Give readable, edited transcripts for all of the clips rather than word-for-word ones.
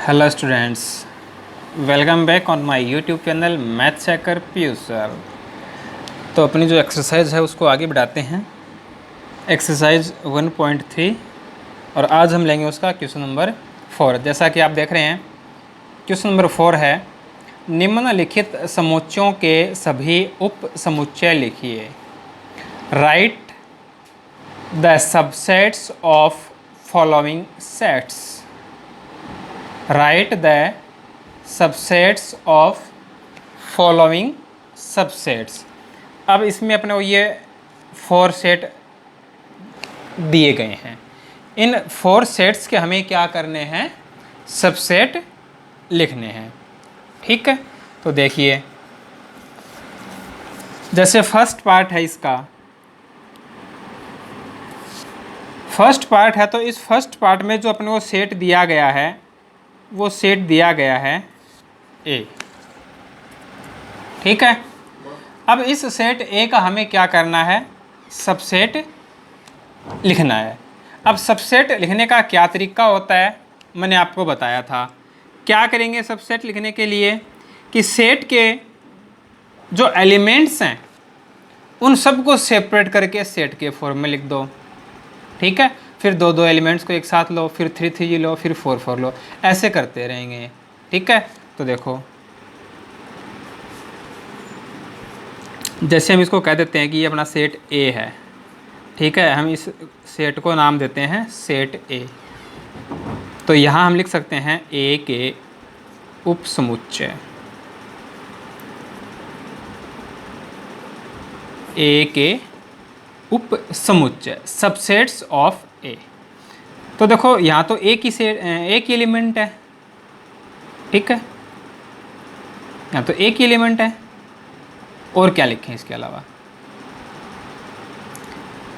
Hello students, welcome back on my YouTube channel math checker Piyush sir. तो अपनी जो exercise है उसको आगे बढ़ाते हैं। एक्सरसाइज 1.3 और आज हम लेंगे उसका क्वेश्चन नंबर 4। जैसा कि आप देख रहे हैं, क्वेश्चन नंबर 4 है, निम्नलिखित समुच्चयों के सभी उप समुच्चय लिखिए। Write the subsets of following sets. Right the subsets of following subsets. अब इसमें अपने को ये 4 सेट दिए गए हैं। इन 4 सेट्स के हमें क्या करने हैं, सबसेट लिखने हैं। ठीक है, तो देखिए, जैसे फर्स्ट पार्ट है इसका, फर्स्ट पार्ट है तो इस फर्स्ट पार्ट में जो अपने को सेट दिया गया है वो सेट दिया गया है ए। ठीक है, अब इस सेट ए का हमें क्या करना है, सबसेट लिखना है। अब सबसेट लिखने का क्या तरीका होता है, मैंने आपको बताया था। क्या करेंगे सबसेट लिखने के लिए कि सेट के जो एलिमेंट्स हैं उन सबको सेपरेट करके सेट के फॉर्म में लिख दो। ठीक है, फिर दो दो एलिमेंट्स को एक साथ लो, फिर 3 3 लो, फिर 4 4 लो, ऐसे करते रहेंगे। ठीक है, तो देखो, जैसे हम इसको कह देते हैं कि ये अपना सेट ए है। ठीक है, हम इस सेट को नाम देते हैं सेट ए। तो यहाँ हम लिख सकते हैं ए के उप समुच्चय, ए के उप समुच्चय, सबसेट्स ऑफ ए। तो देखो, यहाँ तो एक ही एलिमेंट है। ठीक है, यहाँ तो एक ही एलिमेंट है, और क्या लिखें इसके अलावा,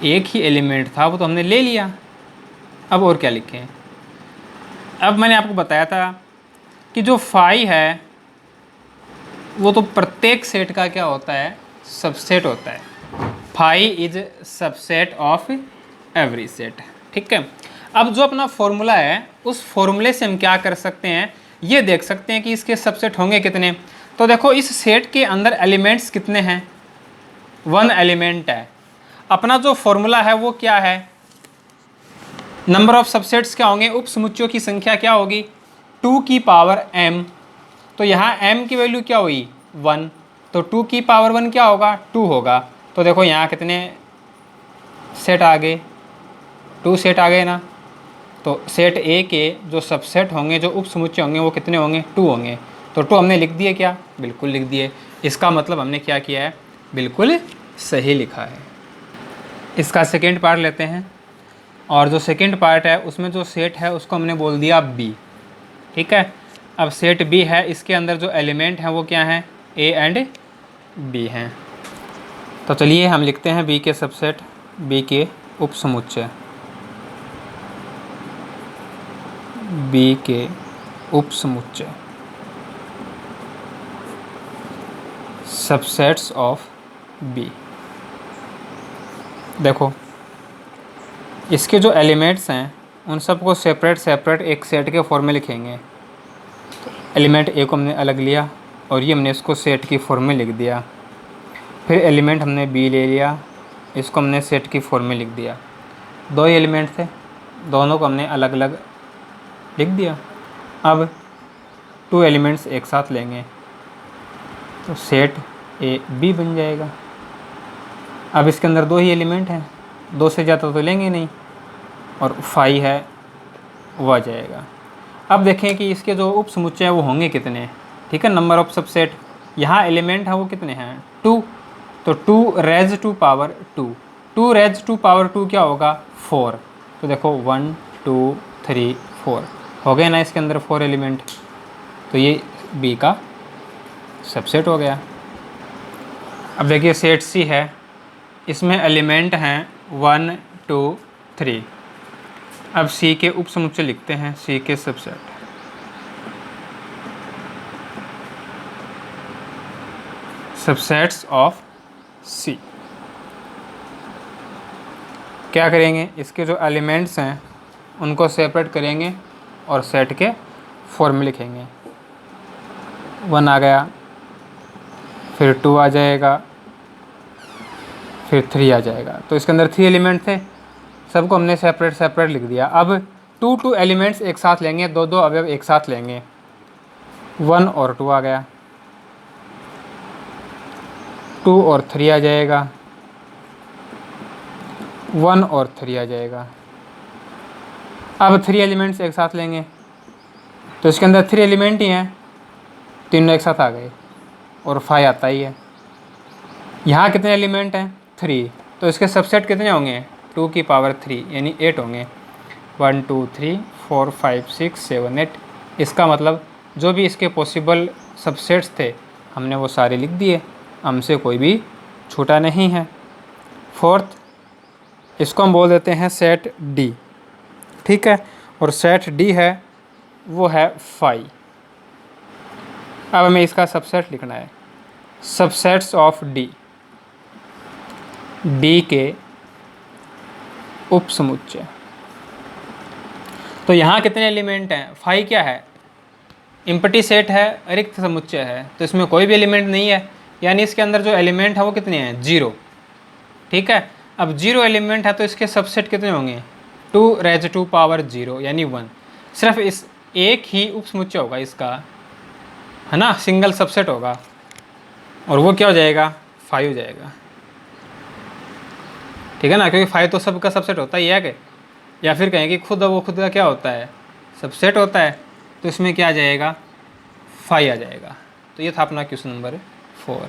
एक ही एलिमेंट था वो तो हमने ले लिया, अब और क्या लिखें। अब मैंने आपको बताया था कि जो फाई है वो तो प्रत्येक सेट का क्या होता है, सबसेट होता है। Phi is subset of every set. ठीक है, अब जो अपना फॉर्मूला है उस फॉर्मूले से हम क्या कर सकते हैं, ये देख सकते हैं कि इसके सबसेट होंगे कितने। तो देखो, इस सेट के अंदर एलिमेंट्स कितने हैं, 1 एलिमेंट है। अपना जो फॉर्मूला है वो क्या है, नंबर ऑफ सबसेट्स क्या होंगे, उप समुच्चयों की संख्या क्या होगी, 2 की पावर m। तो यहाँ m की वैल्यू क्या हुई, 1, तो 2 की पावर 1 क्या होगा, 2 होगा। तो देखो यहाँ कितने सेट आ गए, 2 सेट आ गए ना। तो सेट ए के जो सबसेट होंगे, जो उप समुच्चय होंगे, वो कितने होंगे, 2 होंगे। तो 2 हमने लिख दिए क्या, बिल्कुल लिख दिए। इसका मतलब हमने क्या किया है, बिल्कुल सही लिखा है। इसका सेकेंड पार्ट लेते हैं, और जो सेकेंड पार्ट है उसमें जो सेट है उसको हमने बोल दिया बी। ठीक है, अब सेट बी है, इसके अंदर जो एलिमेंट हैं वो क्या हैं, ए एंड बी हैं। तो चलिए हम लिखते हैं बी के सबसेट, बी के उप समुच्चय, बी के उप समुच्चय, सबसेट्स ऑफ बी। देखो, इसके जो एलिमेंट्स हैं उन सबको सेपरेट सेपरेट एक सेट के फॉर्म में लिखेंगे। तो एलिमेंट ए को हमने अलग लिया और ये हमने इसको सेट की फॉर्म में लिख दिया। फिर एलिमेंट हमने बी ले लिया, इसको हमने सेट की फॉर्म में लिख दिया। 2 ही एलिमेंट थे, दोनों को हमने अलग अलग लिख दिया। अब 2 एलिमेंट्स एक साथ लेंगे तो सेट ए बी बन जाएगा। अब इसके अंदर 2 ही एलिमेंट हैं, 2 से ज़्यादा तो लेंगे नहीं, और फाई है वो आ जाएगा। अब देखें कि इसके जो उप समुच्चय हैं वो होंगे कितने। ठीक है, नंबर ऑफ सबसेट, यहाँ एलिमेंट है वो कितने हैं, 2। तो 2 raise to power 2, 2 raise to power 2 क्या होगा, 4। तो देखो 1 2 3 4 हो गए ना इसके अंदर 4 एलिमेंट। तो ये बी का सबसेट हो गया। अब देखिए सेट सी है, इसमें एलिमेंट हैं 1 2 3। अब सी के उप समुच्चय लिखते हैं, सी के सबसेट, सबसेट्स ऑफ सी। क्या करेंगे, इसके जो एलिमेंट्स हैं उनको सेपरेट करेंगे और सेट के 4 में लिखेंगे। 1 आ गया, फिर 2 आ जाएगा, फिर 3 आ जाएगा। तो इसके अंदर 3 एलिमेंट थे, सबको हमने सेपरेट सेपरेट लिख दिया। अब 2 एलिमेंट्स एक साथ लेंगे, 2 अवयव एक साथ लेंगे। 1 और 2 आ गया, 2 और 3 आ जाएगा, 1 और 3 आ जाएगा। अब 3 एलिमेंट्स एक साथ लेंगे, तो इसके अंदर 3 एलिमेंट ही हैं, तीनों एक साथ आ गए, और 5 आता ही है। यहाँ कितने एलिमेंट हैं? 3। तो इसके सबसेट कितने होंगे? 2 की पावर 3 यानी 8 होंगे। 1 2 3 4 5 6 7 8। इसका मतलब जो भी इसके पॉसिबल सबसेट्स थे हमने वो सारे लिख दिए, हमसे कोई भी छूटा नहीं है। फोर्थ, इसको हम बोल देते हैं सेट डी, ठीक है। और सेट डी है वो है 5। अब हमें इसका सबसेट लिखना है। सबसेट्स ऑफ डी, डी के उपसमुच्चय। तो यहाँ कितने एलिमेंट हैं? 5 क्या है? इम्पटी सेट है, रिक्त समुच्चय है, तो इसमें कोई भी एलिमेंट नहीं है, यानी इसके अंदर जो एलिमेंट है वो कितने हैं? 0, ठीक है। अब 0 एलिमेंट है तो इसके सबसेट कितने होंगे? 2⁻² यानी 1। सिर्फ इस एक ही उपसमुच्चय होगा इसका, है ना, सिंगल सबसेट होगा, और वो क्या हो जाएगा? 5 हो जाएगा, ठीक है ना, क्योंकि 5 तो सबका सबसेट होता ही है कि, या फिर कहें कि खुद वो खुद का क्या होता है? सबसेट होता है। तो इसमें क्या आ जाएगा? 5 आ जाएगा। तो ये था अपना क्वेश्चन नंबर 4।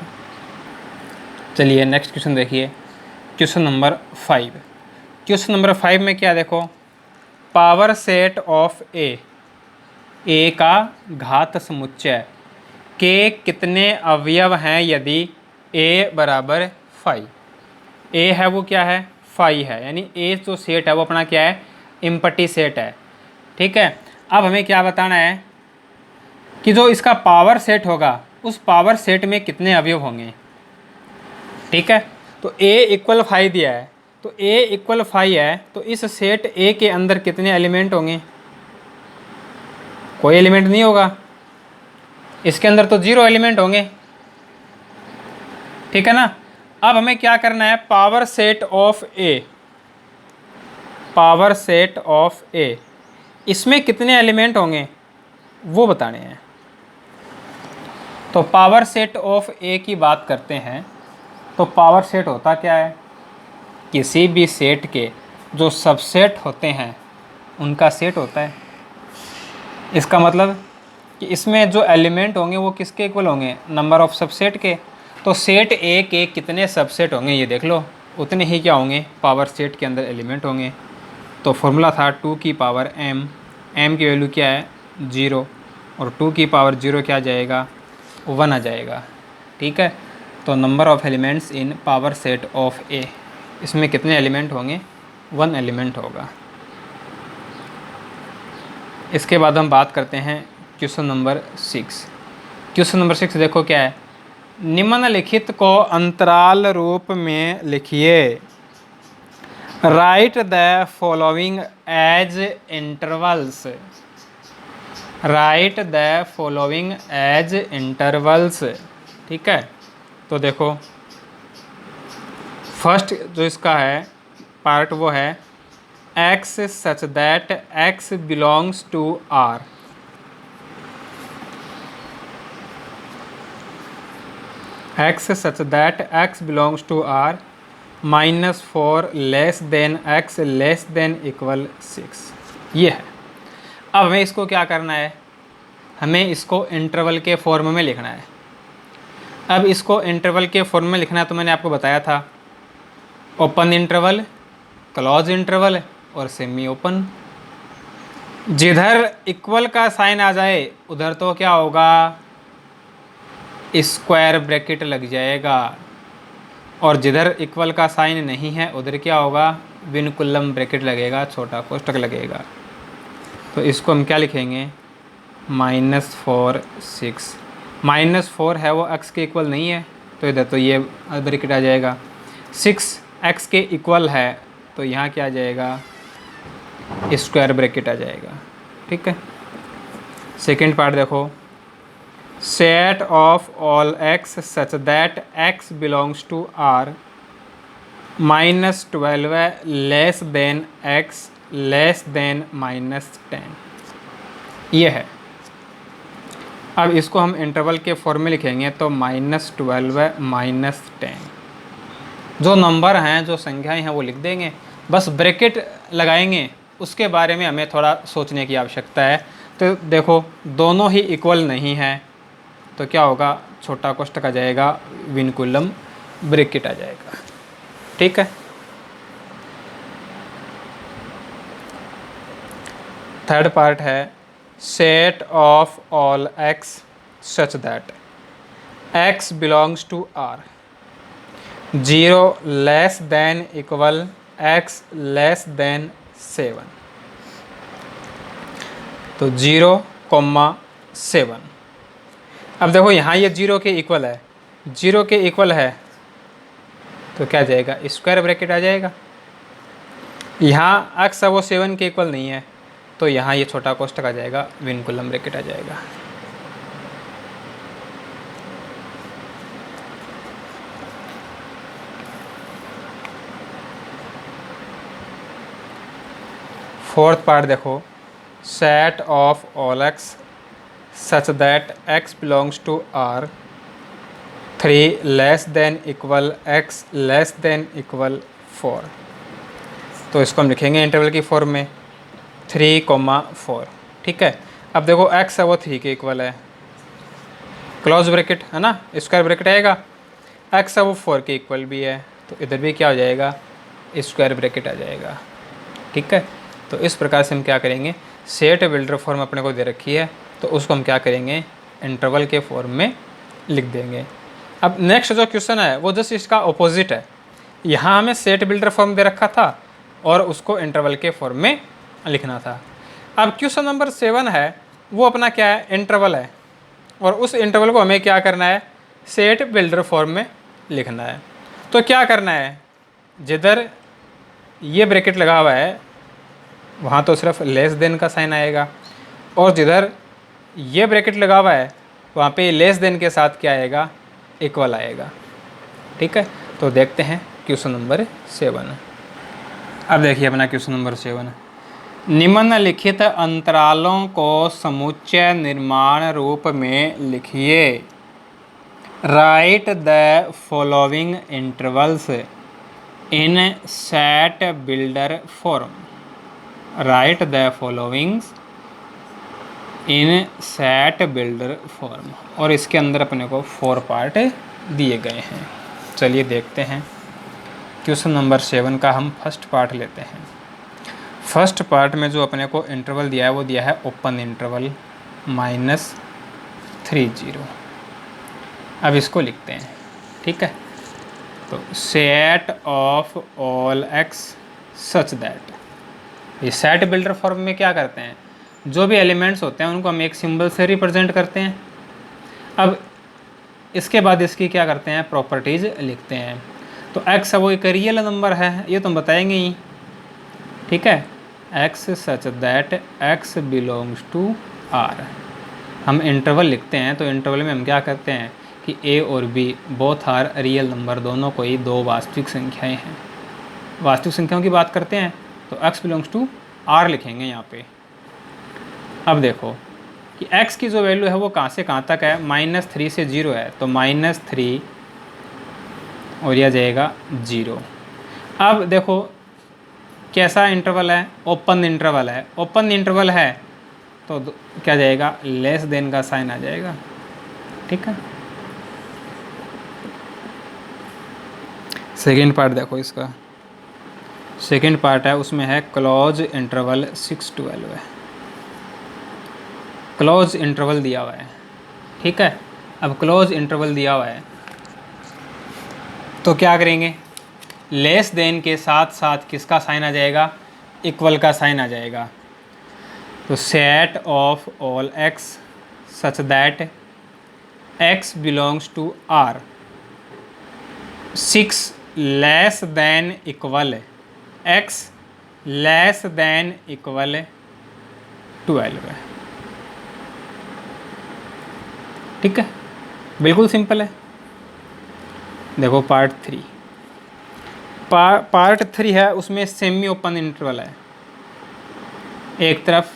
चलिए नेक्स्ट क्वेश्चन देखिए, क्वेश्चन नंबर 5। क्वेश्चन नंबर 5 में क्या देखो, पावर सेट ऑफ ए का घात समुच्चय के कितने अवयव हैं यदि a बराबर 5। ए है वो क्या है? 5 है, यानी ए जो सेट है वो अपना क्या है? इम्पटी सेट है, ठीक है। अब हमें क्या बताना है कि जो इसका पावर सेट होगा उस पावर सेट में कितने अवयव होंगे, ठीक है। तो a इक्वल 5 दिया है, तो a इक्वल 5 है, तो इस सेट a के अंदर कितने एलिमेंट होंगे? कोई एलिमेंट नहीं होगा, इसके अंदर तो 0 एलिमेंट होंगे, ठीक है ना। अब हमें क्या करना है? Power set of A, power set of A, इसमें कितने एलिमेंट होंगे वो बताने हैं। तो पावर सेट ऑफ ए की बात करते हैं, तो पावर सेट होता क्या है? किसी भी सेट के जो सबसेट होते हैं उनका सेट होता है। इसका मतलब कि इसमें जो एलिमेंट होंगे वो किसके इक्वल होंगे? नंबर ऑफ सबसेट के। तो सेट ए के कितने सबसेट होंगे ये देख लो, उतने ही क्या होंगे? पावर सेट के अंदर एलिमेंट होंगे। तो फॉर्मूला था 2 की पावर m, m की वैल्यू क्या है? 0, और 2 की पावर 0 क्या आ जाएगा? 1 आ जाएगा, ठीक है। तो number of elements in power set of A, इसमें कितने एलिमेंट होंगे? 1 एलिमेंट होगा। इसके बाद हम बात करते हैं क्वेश्चन नंबर 6। क्वेश्चन नंबर 6 देखो क्या है, निम्नलिखित को अंतराल रूप में लिखिए। Write the following as intervals, write the following as intervals, ठीक है। तो देखो फर्स्ट जो इसका है पार्ट वो है x such that x belongs to R, x such that x belongs to R -4 less than x less than equal 6, ये है। अब हमें इसको क्या करना है? हमें इसको इंटरवल के फॉर्म में लिखना है। अब इसको इंटरवल के फॉर्म में लिखना है तो मैंने आपको बताया था, ओपन इंटरवल, क्लोज इंटरवल और सेमी ओपन। जिधर इक्वल का साइन आ जाए उधर तो क्या होगा? स्क्वायर ब्रैकेट लग जाएगा, और जिधर इक्वल का साइन नहीं है उधर क्या होगा? विनकुलम ब्रैकेट लगेगा, छोटा कोष्ठक लगेगा। तो इसको हम क्या लिखेंगे? -4 6, -4 है वो x के इक्वल नहीं है, तो इधर तो ये ब्रैकेट आ जाएगा। 6 x के इक्वल है, तो यहाँ क्या आ जाएगा? स्क्वायर ब्रैकेट आ जाएगा, ठीक है। सेकेंड पार्ट देखो, set of all X such that X belongs to R -12 less than X less than -10, ये है। अब इसको हम इंटरवल के फॉर्म में लिखेंगे तो -12 -10, जो नंबर हैं जो संख्याएं हैं वो लिख देंगे, बस ब्रैकेट लगाएंगे, उसके बारे में हमें थोड़ा सोचने की आवश्यकता है। तो देखो दोनों ही इक्वल नहीं है, तो क्या होगा, छोटा कोष्ठक आ जाएगा, विनकुलम ब्रैकेट आ जाएगा। ठीक है, थर्ड पार्ट है set of all X such that X belongs to R 0 less than equal X less than 7, तो 0,7। अब देखो यहाँ ये 0 के इक्वल है, 0 के इक्वल है तो क्या जाएगा, स्क्वायर ब्रैकेट आ जाएगा। यहाँ एक्स है वो 7 के इक्वल नहीं है, तो यहाँ ये छोटा कोष्ठक आ जाएगा, विनकुलम ब्रैकेट आ जाएगा। फोर्थ पार्ट देखो, set of all X such that X belongs to R 3 less than equal X less than equal 4, तो इसको हम लिखेंगे इंटरवल की फॉर्म में 3,4। ठीक है, अब देखो x है वो 3 के इक्वल है, क्लोज ब्रैकेट है ना, स्क्वायर ब्रैकेट आएगा, x है वो 4 के इक्वल भी है, तो इधर भी क्या हो जाएगा, स्क्वायर ब्रैकेट आ जाएगा। ठीक है, तो इस प्रकार से हम क्या करेंगे, सेट बिल्डर फॉर्म अपने को दे रखी है, तो उसको हम क्या करेंगे, इंटरवल के फॉर्म में लिख देंगे। अब नेक्स्ट जो क्वेश्चन है वो जस्ट इसका अपोजिट है, यहाँ हमें सेट बिल्डर फॉर्म दे रखा था और उसको इंटरवल के फॉर्म में लिखना था। अब क्वेश्चन नंबर 7 है वो अपना क्या है, इंटरवल है, और उस इंटरवल को हमें क्या करना है, सेट बिल्डर फॉर्म में लिखना है। तो क्या करना है, जिधर ये ब्रैकेट लगा हुआ है वहाँ तो सिर्फ लेस देन का साइन आएगा, और जिधर ये ब्रैकेट लगा हुआ है वहाँ पे लेस देन के साथ क्या आएगा, इक्वल आएगा। ठीक है, तो देखते हैं क्वेश्चन नंबर 7। अब देखिए अपना क्वेश्चन नंबर 7, निम्नलिखित अंतरालों को समुच्चय निर्माण रूप में लिखिए। Write the following intervals in set builder form. Right the followings in set builder form, और इसके अंदर अपने को 4 पार्ट दिए गए हैं। चलिए देखते हैं क्वेश्चन नंबर 7 का हम फर्स्ट पार्ट लेते हैं। फर्स्ट पार्ट में जो अपने को इंटरवल दिया है वो दिया है ओपन इंटरवल -30। अब इसको लिखते हैं। ठीक है, तो set of all X such that, ये सेट बिल्डर फॉर्म में क्या करते हैं, जो भी एलिमेंट्स होते हैं उनको हम एक सिंबल से रिप्रेजेंट करते हैं। अब इसके बाद इसकी क्या करते हैं, प्रॉपर्टीज़ लिखते हैं। तो x है वो एक रियल नंबर है, ये तो हम बताएंगे ही। ठीक है, x such that x belongs to r। हम इंटरवल लिखते हैं तो इंटरवल में हम क्या करते हैं कि a और b both are real number, दोनों कोई 2 वास्तविक संख्याएं हैं। वास्तविक संख्याओं की बात करते हैं तो x बिलोंग्स टू r लिखेंगे यहाँ पे। अब देखो कि x की जो वैल्यू है वो कहाँ से कहाँ तक है, -3 से 0 है, तो -3 और यह जाएगा 0। अब देखो कैसा इंटरवल है, ओपन इंटरवल है। ओपन इंटरवल है तो क्या जाएगा, लेस देन का साइन आ जाएगा। ठीक है, सेकेंड पार्ट देखो, इसका सेकेंड पार्ट है उसमें है क्लोज इंटरवल 6-12 है, क्लोज इंटरवल दिया हुआ है। ठीक है, अब क्लोज इंटरवल दिया हुआ है तो क्या करेंगे, लेस देन के साथ साथ किसका साइन आ जाएगा, इक्वल का साइन आ जाएगा। तो set of all X such that X belongs to R 6 less than equal X less than equal 12 है। ठीक है, बिल्कुल सिंपल है। देखो पार्ट 3, पार्ट 3 है, उसमें सेमी ओपन इंटरवल है। एक तरफ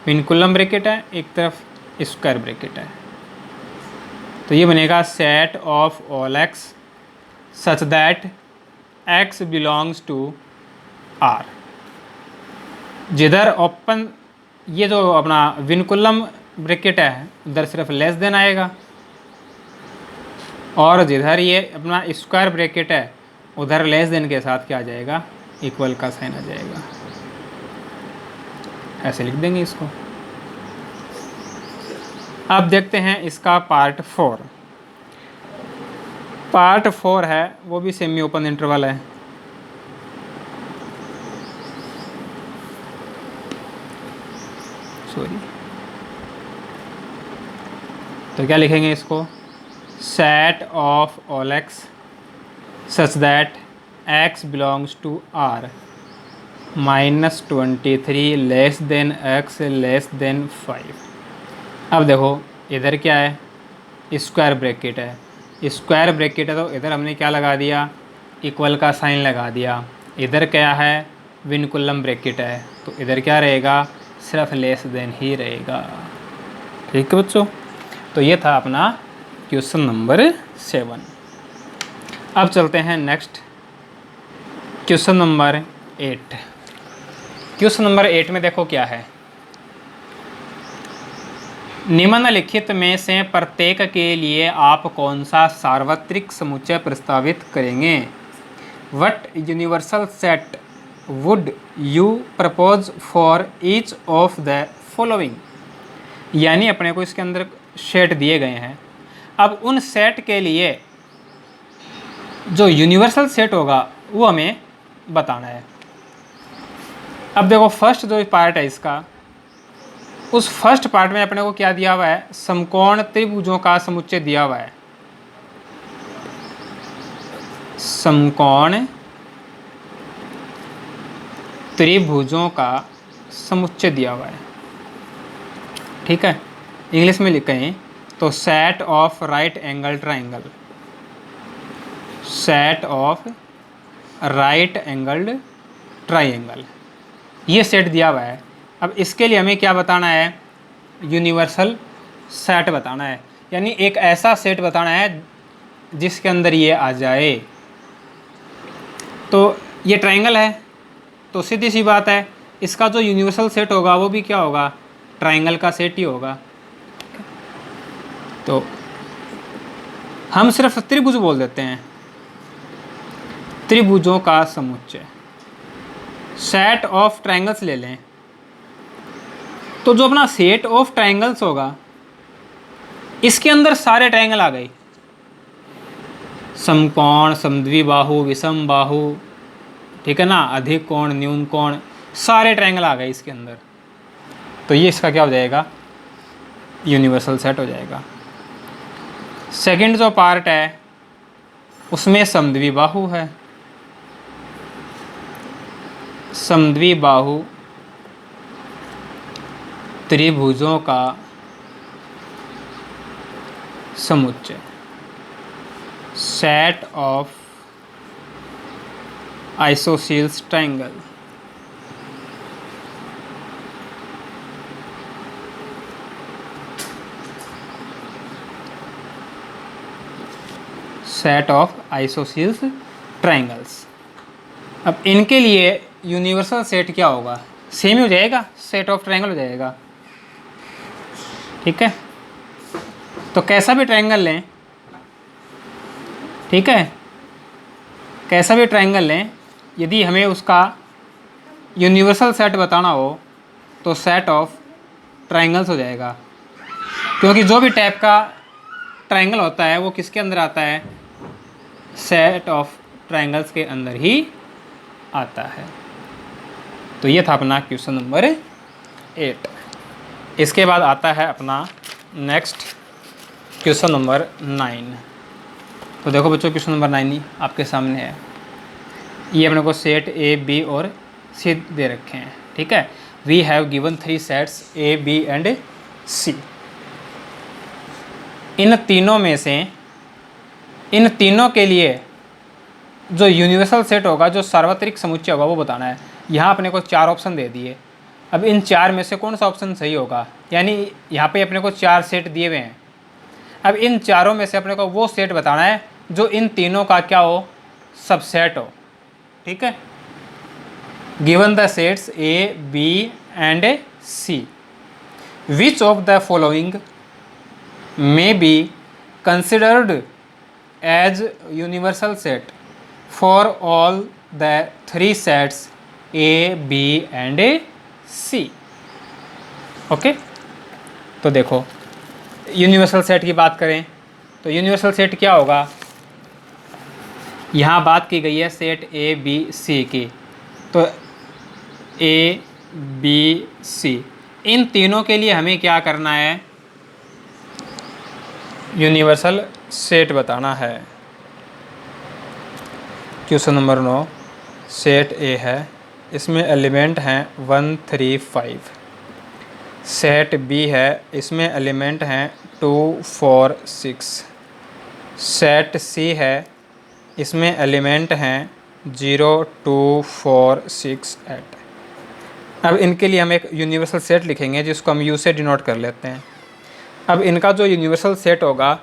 विनकुलम ब्रैकेट है, एक तरफ स्क्वायर ब्रैकेट है। तो ये बनेगा set of all X such that X belongs to R. जिधर ओपन, ये जो अपना विनकुलम ब्रैकेट है उधर सिर्फ लेस देन आएगा, और जिधर ये अपना स्क्वायर ब्रैकेट है उधर लेस देन के साथ क्या आ जाएगा, इक्वल का साइन आ जाएगा। ऐसे लिख देंगे इसको। अब देखते हैं इसका पार्ट 4। पार्ट 4 है, वो भी सेमी ओपन इंटरवल है। सॉरी, तो क्या लिखेंगे इसको, set of all X such that X belongs to R -23 less than X less than 5। अब देखो इधर क्या है, स्क्वायर ब्रैकेट है, स्क्वायर ब्रैकेट है तो इधर हमने क्या लगा दिया, इक्वल का साइन लगा दिया। इधर क्या है, विनकुलम ब्रैकेट है, तो इधर क्या रहेगा, सिर्फ लेस देन ही रहेगा। ठीक है बच्चों, तो ये था अपना क्वेश्चन नंबर 7। अब चलते हैं next question number 8। Question number 8 में देखो क्या है, निम्नलिखित में से प्रत्येक के लिए आप कौन सा सार्वत्रिक समुच्चय प्रस्तावित करेंगे। What universal set would you propose for each of the following. यानी अपने को इसके अंदर सेट दिए गए हैं, अब उन सेट के लिए जो यूनिवर्सल सेट होगा वो हमें बताना है। अब देखो फर्स्ट जो पार्ट है इसका, उस फर्स्ट पार्ट में अपने को क्या दिया हुआ है, समकोण त्रिभुजों का समुच्चय दिया हुआ है। समकोण त्रिभुजों का समुच्चय दिया हुआ है। ठीक है, इंग्लिश में लिखें तो set of right angle triangle, set of right angled triangle, ये सेट दिया हुआ है। अब इसके लिए हमें क्या बताना है, यूनिवर्सल सेट बताना है, यानी एक ऐसा सेट बताना है जिसके अंदर ये आ जाए। तो ये ट्राइंगल है, तो सीधी सी बात है इसका जो यूनिवर्सल सेट होगा वो भी क्या होगा, ट्राइंगल का सेट ही होगा। तो हम सिर्फ त्रिभुज बोल देते हैं, त्रिभुजों का समुच्चय। सेट ऑफ ट्राइंगल्स ले लें, तो जो अपना सेट ऑफ ट्राइंगल्स होगा इसके अंदर सारे ट्राइंगल आ गए, समकोण, समद्विबाहु, विषम बाहु, ठीक है ना, अधिक कोण, न्यून कोण, सारे ट्राइंगल आ गए इसके अंदर। तो ये इसका क्या हो जाएगा, यूनिवर्सल सेट हो जाएगा। सेकंड जो पार्ट है उसमें समद्विबाहु है, समद्विबाहु त्रिभुजों का समुच्चय, set of isosceles triangle. Set of isosceles triangles. अब इनके लिए यूनिवर्सल सेट क्या होगा, सेम ही हो जाएगा, सेट ऑफ ट्राइंगल हो जाएगा। ठीक है, तो कैसा भी ट्राइंगल लें, ठीक है, कैसा भी ट्राइंगल लें, यदि हमें उसका यूनिवर्सल सेट बताना हो तो सेट ऑफ ट्राइंगल्स हो जाएगा, क्योंकि जो भी टाइप का ट्राइंगल होता है वो किसके अंदर आता है, सेट ऑफ ट्राइंगल्स के अंदर ही आता है। तो ये था अपना क्वेश्चन नंबर 8। इसके बाद आता है अपना नेक्स्ट क्वेश्चन नंबर 9। तो देखो बच्चों क्वेश्चन नंबर 9 आपके सामने है। ये अपने को सेट ए, बी और सी दे रखे हैं। ठीक है, we have given 3 sets A, B and C. इन तीनों में से इन तीनों के लिए जो यूनिवर्सल सेट होगा, जो सार्वत्रिक समुच्चय होगा, वो बताना है। यहाँ अपने को 4 ऑप्शन दे दिए। अब इन 4 में से कौन सा ऑप्शन सही होगा, यानी यहाँ पे अपने को 4 सेट दिए हुए हैं। अब इन चारों में से अपने को वो सेट बताना है जो इन तीनों का क्या हो, सबसेट हो। ठीक है, given the sets A B and C, which of the following may be considered as universal set for all the 3 sets A, B and C। Okay, तो देखो यूनिवर्सल सेट की बात करें तो यूनिवर्सल सेट क्या होगा, यहाँ बात की गई है सेट ए बी सी की। तो ए बी सी, इन तीनों के लिए हमें क्या करना है, यूनिवर्सल सेट बताना है। क्वेश्चन नंबर 9, सेट ए है, इसमें एलिमेंट हैं 1 3 5। सेट बी है, इसमें एलिमेंट हैं 2 4 6। सेट सी है, इसमें एलिमेंट हैं 0 2 4 6 8। अब इनके लिए हम एक यूनिवर्सल सेट लिखेंगे जिसको हम यू से डिनोट कर लेते हैं। अब इनका जो यूनिवर्सल सेट होगा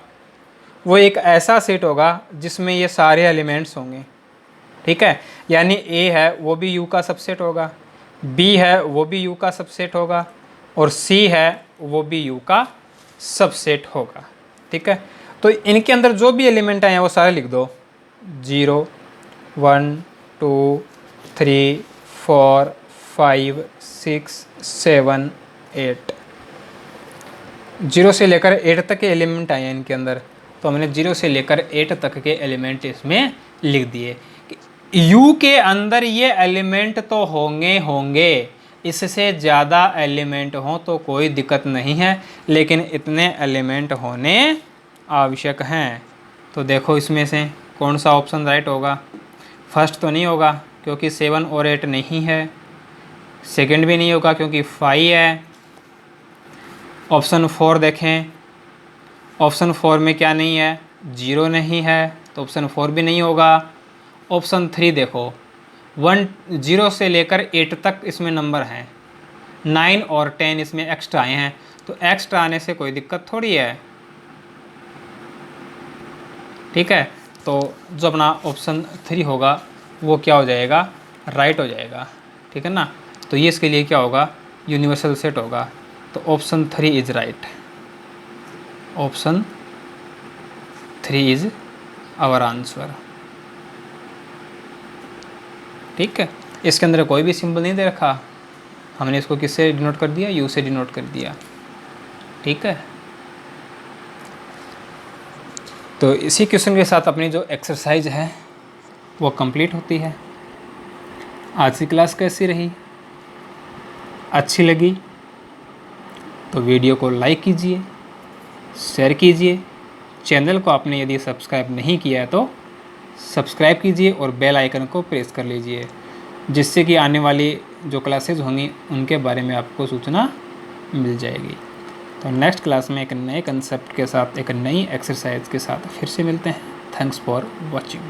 वो एक ऐसा सेट होगा जिसमें ये सारे एलिमेंट्स होंगे। ठीक है, यानी ए है वो भी यू का सबसेट होगा, बी है वो भी यू का सबसेट होगा, और सी है वो भी यू का सबसेट होगा। ठीक है, तो इनके अंदर जो भी एलिमेंट आए हैं वो सारे लिख दो, 0 1 2 3 4 5 6 7 8। 0 से लेकर 8 तक के एलिमेंट आए हैं इनके अंदर, तो हमने 0 से लेकर 8 तक के एलिमेंट इसमें लिख दिए। U के अंदर ये एलिमेंट तो होंगे, इससे ज़्यादा एलिमेंट हों तो कोई दिक्कत नहीं है, लेकिन इतने एलिमेंट होने आवश्यक हैं। तो देखो इसमें से कौन सा ऑप्शन राइट होगा। फर्स्ट तो नहीं होगा क्योंकि 7 और 8 नहीं है, सेकंड भी नहीं होगा क्योंकि 5 है। ऑप्शन 4 देखें, ऑप्शन 4 में क्या नहीं है, 0 नहीं है, तो ऑप्शन 4 भी नहीं होगा। ऑप्शन 3 देखो, 0 से लेकर 8 तक इसमें नंबर हैं, 9 और 10 इसमें एक्स्ट्रा आए हैं, तो एक्स्ट्रा आने से कोई दिक्कत थोड़ी है। ठीक है, तो जो अपना ऑप्शन 3 होगा वो क्या हो जाएगा, राइट हो जाएगा। ठीक है ना, तो ये इसके लिए क्या होगा, यूनिवर्सल सेट होगा। तो option 3 is right, option 3 is our answer. ठीक है, इसके अंदर कोई भी सिंबल नहीं दे रखा, हमने इसको किससे डिनोट कर दिया, यू से डिनोट कर दिया। ठीक है, तो इसी क्वेश्चन के साथ अपनी जो एक्सरसाइज है वो कंप्लीट होती है। आज की क्लास कैसी रही, अच्छी लगी तो वीडियो को लाइक कीजिए, शेयर कीजिए। चैनल को आपने यदि सब्सक्राइब नहीं किया है तो सब्सक्राइब कीजिए और बेल आइकन को प्रेस कर लीजिए, जिससे कि आने वाली जो क्लासेज होंगी उनके बारे में आपको सूचना मिल जाएगी। तो नेक्स्ट क्लास में एक नए कंसेप्ट के साथ, एक नई एक्सरसाइज के साथ फिर से मिलते हैं। Thanks for watching.